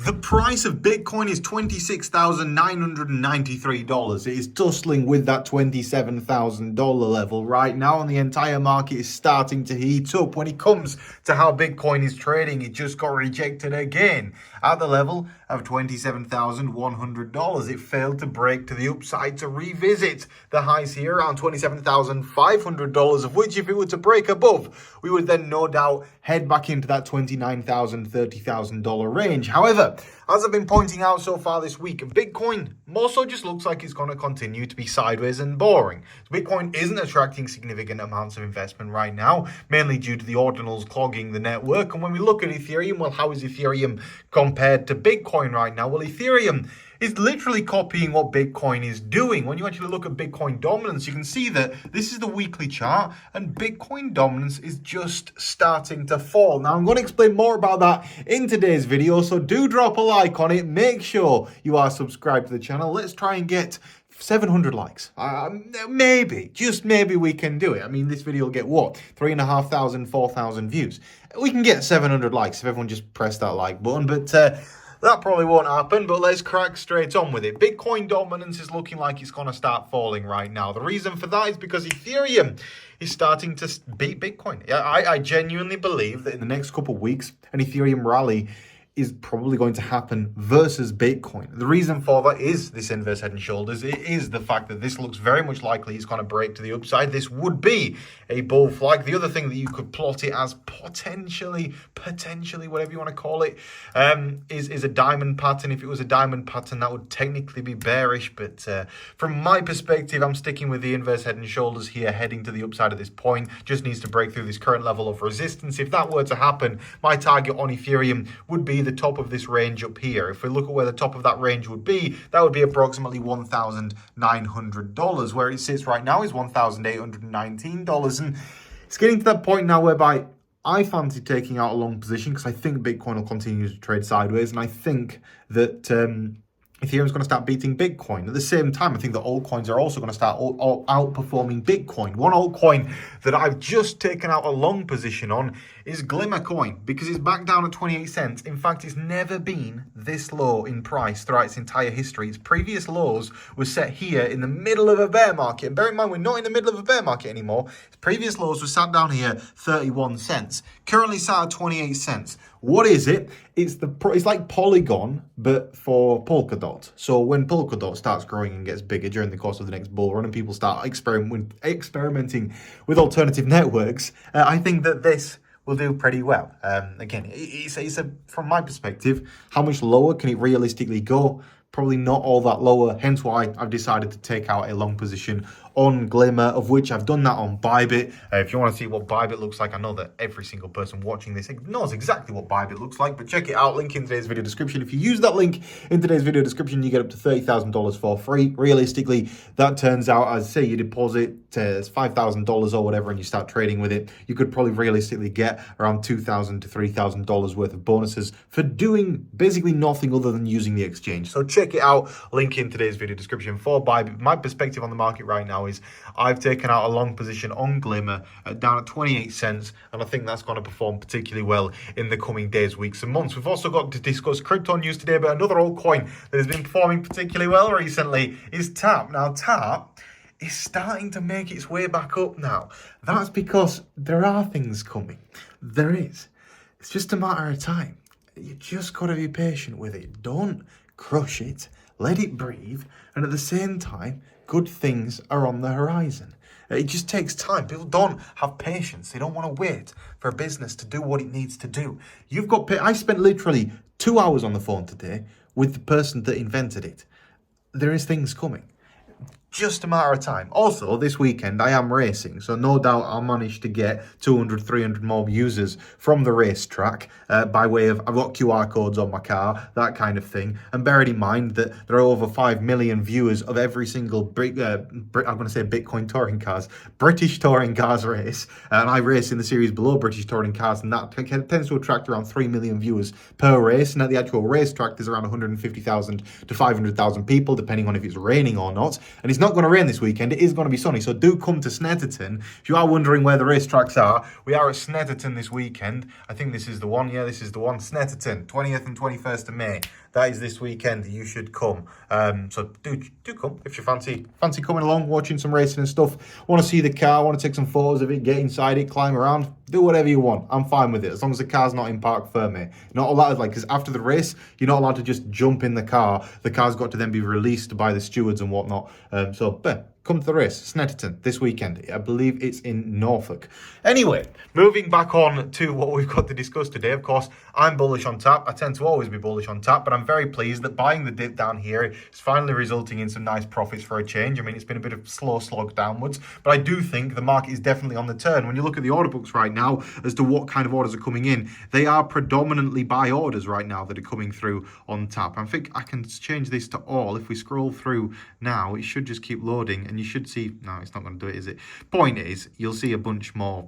The price of Bitcoin is $26,993. It is tussling with that $27,000 level right now, and the entire market is starting to heat up. When it comes to how Bitcoin is trading, it just got rejected again at the level of $27,100. It failed to break to the upside to revisit the highs here around $27,500, of which if it were to break above, we would then no doubt head back into that $29,000, $30,000 range. However, as I've been pointing out so far this week, Bitcoin more so just looks like it's going to continue to be sideways and boring. Bitcoin isn't attracting significant amounts of investment right now, mainly due to the ordinals clogging the network. And when we look at Ethereum, well, how is Ethereum compared to Bitcoin right now? Well, Ethereum is literally copying what Bitcoin is doing. When you actually look at Bitcoin dominance, you can see that this is the weekly chart and Bitcoin dominance is just starting to fall. Now, I'm going to explain more about that in today's video, so do drop a like on it. Make sure you are subscribed to the channel. Let's try and get 700 likes. Maybe, just maybe we can do it. I mean, this video will get what? 3,500, 4,000 views. We can get 700 likes if everyone just press that like button, but that probably won't happen, but let's crack straight on with it. Bitcoin dominance is looking like it's going to start falling right now. The reason for that is because Ethereum is starting to beat Bitcoin. I genuinely believe that in the next couple of weeks, an Ethereum rally is probably going to happen versus Bitcoin. The reason for that is this inverse head and shoulders. It is the fact that this looks very much likely it's going to break to the upside. This would be a bull flag. The other thing that you could plot it as potentially, whatever you want to call it, is a diamond pattern. If it was a diamond pattern, that would technically be bearish. But from my perspective, I'm sticking with the inverse head and shoulders here, heading to the upside at this point. Just needs to break through this current level of resistance. If that were to happen, my target on Ethereum would be the top of this range up here. If we look at where the top of that range would be, that would be approximately $1,900. Where it sits right now is $1,819. And it's getting to that point now whereby I fancy taking out a long position because I think Bitcoin will continue to trade sideways, and I think that Ethereum's going to start beating Bitcoin. At the same time, I think the altcoins are also going to start outperforming Bitcoin. One altcoin that I've just taken out a long position on is Glimmer coin because it's back down at 28 cents. In fact, it's never been this low in price throughout its entire history. Its previous lows were set here in the middle of a bear market. And bear in mind, we're not in the middle of a bear market anymore. Its previous lows were sat down here, 31 cents. Currently sat at 28 cents. What is it? It's like Polygon, but for Polkadot. So when Polkadot starts growing and gets bigger during the course of the next bull run and people start experimenting with alternative networks, I think that this will do pretty well. Again, from my perspective, how much lower can it realistically go? Probably not all that lower, hence why I've decided to take out a long position on Glimmer, of which I've done that on BYBIT. If you want to see what BYBIT looks like, I know that every single person watching this knows exactly what BYBIT looks like, but check it out, link in today's video description. If you use that link in today's video description, you get up to $30,000 for free. Realistically, that turns out, as say you deposit $5,000 or whatever and you start trading with it, you could probably realistically get around $2,000 to $3,000 worth of bonuses for doing basically nothing other than using the exchange. So check it out, link in today's video description for BYBIT. My perspective on the market right now is I've taken out a long position on Glimmer down at 28 cents, and I think that's going to perform particularly well in the coming days, weeks, and months. We've also got to discuss crypto news today, but another altcoin that has been performing particularly well recently is TAP. Now, TAP is starting to make its way back up now. That's because there are things coming. There is. It's just a matter of time. You just got to be patient with it. Don't crush it. Let it breathe. And at the same time, good things are on the horizon. It just takes time. People don't have patience. They don't want to wait for a business to do what it needs to do. I spent literally 2 hours on the phone today with the person that invented it. There is things coming. Just a matter of time. Also, this weekend I am racing, so no doubt I'll manage to get 200, 300 more users from the racetrack by way of, I've got QR codes on my car, that kind of thing. And bearing in mind that there are over 5 million viewers of every single, I'm going to say Bitcoin touring cars, British touring cars race, and I race in the series below British touring cars, and that tends to attract around 3 million viewers per race. And at the actual racetrack, there's around 150,000 to 500,000 people, depending on if it's raining or not. And it's It's not going to rain this weekend. It is going to be sunny. So do come to Snetterton. If you are wondering where the racetracks are, we are at Snetterton this weekend. I think this is the one. Yeah, this is the one. Snetterton, 20th and 21st of May. That is this weekend. You should come. So do come if you fancy coming along, watching some racing and stuff. Want to see the car, want to take some photos of it, get inside it, climb around, do whatever you want. I'm fine with it as long as the car's not in parc fermé. Not allowed, like, because after the race, you're not allowed to just jump in the car. The car's got to then be released by the stewards and whatnot. Come to the race, Snetterton, this weekend. I believe it's in Norfolk. Anyway, moving back on to what we've got to discuss today. Of course, I'm bullish on tap. I tend to always be bullish on tap, but I'm very pleased that buying the dip down here is finally resulting in some nice profits for a change. I mean, it's been a bit of slow slog downwards, but I do think the market is definitely on the turn. When you look at the order books right now as to what kind of orders are coming in, they are predominantly buy orders right now that are coming through on tap. I think I can change this to all. If we scroll through now, it should just keep loading, and you should see, no, it's not going to do it, is it? Point is, you'll see a bunch more.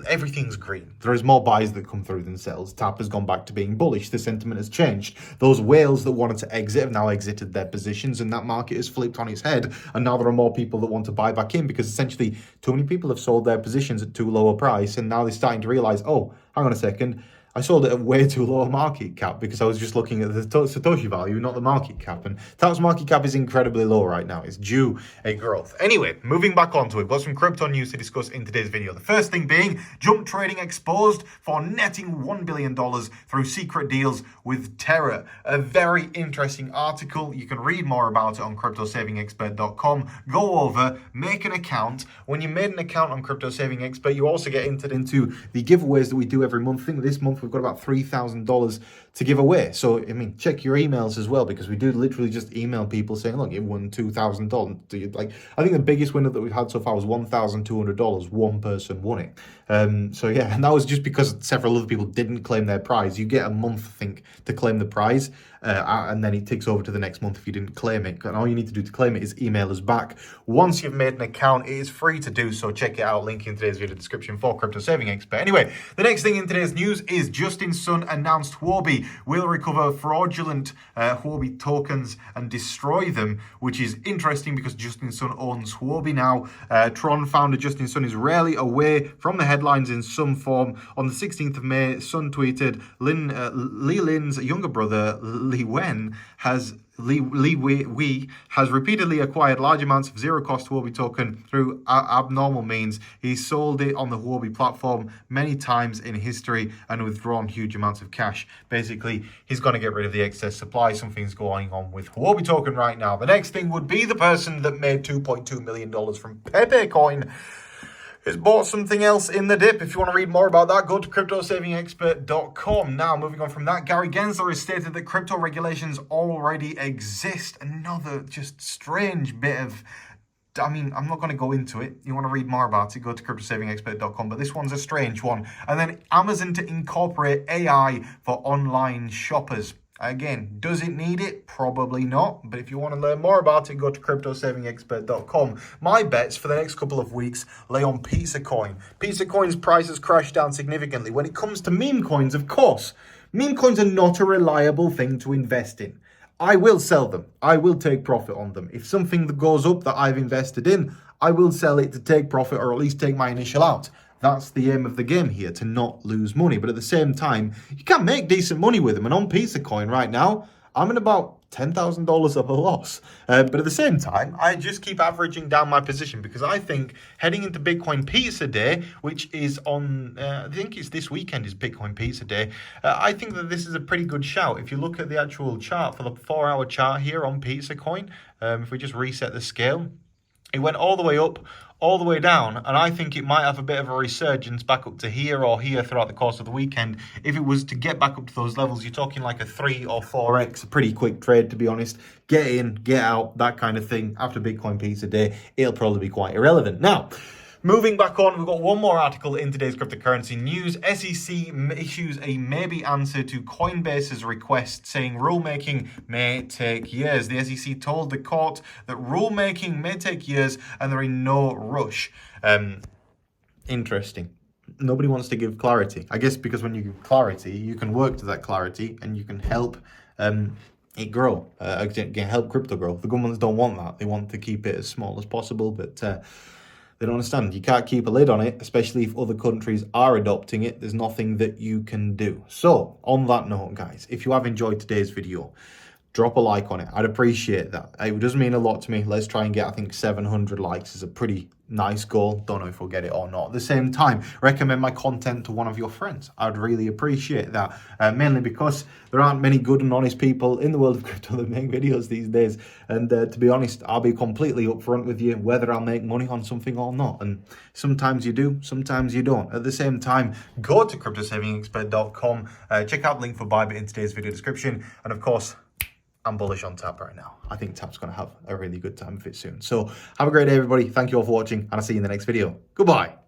Everything's green. There's more buys that come through than sells. Tap has gone back to being bullish. The sentiment has changed. Those whales that wanted to exit have now exited their positions, and that market has flipped on its head. And now there are more people that want to buy back in because essentially too many people have sold their positions at too low a price, and now they're starting to realize, oh, hang on a second, I sold it at way too low a market cap because I was just looking at the Satoshi value, not the market cap. And TAP's market cap is incredibly low right now. It's due a growth. Anyway, moving back onto it, we've got some crypto news to discuss in today's video. The first thing being jump trading exposed for netting $1 billion through secret deals with Terra. A very interesting article. You can read more about it on cryptosavingexpert.com. Go over, make an account. When you made an account on Crypto Saving Expert, you also get entered into the giveaways that we do every month. I think this month we've got about $3,000 to give away. So, I mean, check your emails as well, because we do literally just email people saying, look, you won $2,000. Like, I think the biggest winner that we've had so far was $1,200. One person won it. So, yeah, and that was just because several other people didn't claim their prize. You get a month, I think, to claim the prize. And then it ticks over to the next month if you didn't claim it. And all you need to do to claim it is email us back. Once you've made an account, it is free to do so. Check it out. Link in today's video description for Crypto Saving Expert. Anyway, the next thing in today's news is Justin Sun announced Huobi will recover fraudulent Huobi tokens and destroy them, which is interesting because Justin Sun owns Huobi now. Tron founder Justin Sun is rarely away from the headlines in some form. On the 16th of May, Sun tweeted, Li Lin's younger brother, Li Wei has repeatedly acquired large amounts of zero-cost Huobi token through abnormal means. He sold it on the Huobi platform many times in history and withdrawn huge amounts of cash. Basically, he's going to get rid of the excess supply. Something's going on with Huobi token right now. The next thing would be the person that made $2.2 million from Pepe coin has bought something else in the dip. If you want to read more about that, go to cryptosavingexpert.com. Now, moving on from that, Gary Gensler has stated that crypto regulations already exist. Another just strange bit of, I mean, I'm not going to go into it. You want to read more about it, go to cryptosavingexpert.com. But this one's a strange one. And then Amazon to incorporate AI for online shoppers. Again, does it need it? Probably not. But if you want to learn more about it, go to cryptosavingexpert.com. My bets for the next couple of weeks lay on Pizza Coin. Pizza Coin's price has crashed down significantly. When it comes to meme coins, of course, meme coins are not a reliable thing to invest in. I will sell them. I will take profit on them. If something that goes up that I've invested in, I will sell it to take profit or at least take my initial out. That's the aim of the game here, to not lose money. But at the same time, you can make decent money with them. And on Pizza Coin right now, I'm in about $10,000 of a loss. But at the same time, I just keep averaging down my position because I think heading into Bitcoin Pizza Day, which is on, I think it's this weekend is Bitcoin Pizza Day. I think that this is a pretty good shout. If you look at the actual chart for the 4-hour chart here on Pizza Coin, if we just reset the scale, it went all the way up, all the way down, and I think it might have a bit of a resurgence back up to here or here throughout the course of the weekend. If it was to get back up to those levels, you're talking like a 3 or 4x, a pretty quick trade, to be honest. Get in, get out, that kind of thing. After Bitcoin Pizza Day, it'll probably be quite irrelevant. Now, moving back on, we've got one more article in today's cryptocurrency news. SEC issues a maybe answer to Coinbase's request, saying rulemaking may take years. The SEC told the court that rulemaking may take years and they're in no rush. Interesting. Nobody wants to give clarity. I guess because when you give clarity, you can work to that clarity and you can help it grow, help crypto grow. The governments don't want that. They want to keep it as small as possible, but they don't understand. You can't keep a lid on it, especially if other countries are adopting it. There's nothing that you can do. So on that note, guys, if you have enjoyed today's video, drop a like on it. I'd appreciate that. It does mean a lot to me. Let's try and get, I think 700 likes is a pretty nice goal. Don't know if we'll get it or not. At the same time, recommend my content to one of your friends. I'd really appreciate that, mainly because there aren't many good and honest people in the world of crypto that make videos these days. And to be honest, I'll be completely upfront with you whether I'll make money on something or not. And sometimes you do, sometimes you don't. At the same time, go to cryptosavingexpert.com, check out the link for BYBIT in today's video description, and of course, I'm bullish on Tap right now. I think Tap's going to have a really good time with it soon. So have a great day, everybody. Thank you all for watching, and I'll see you in the next video. Goodbye.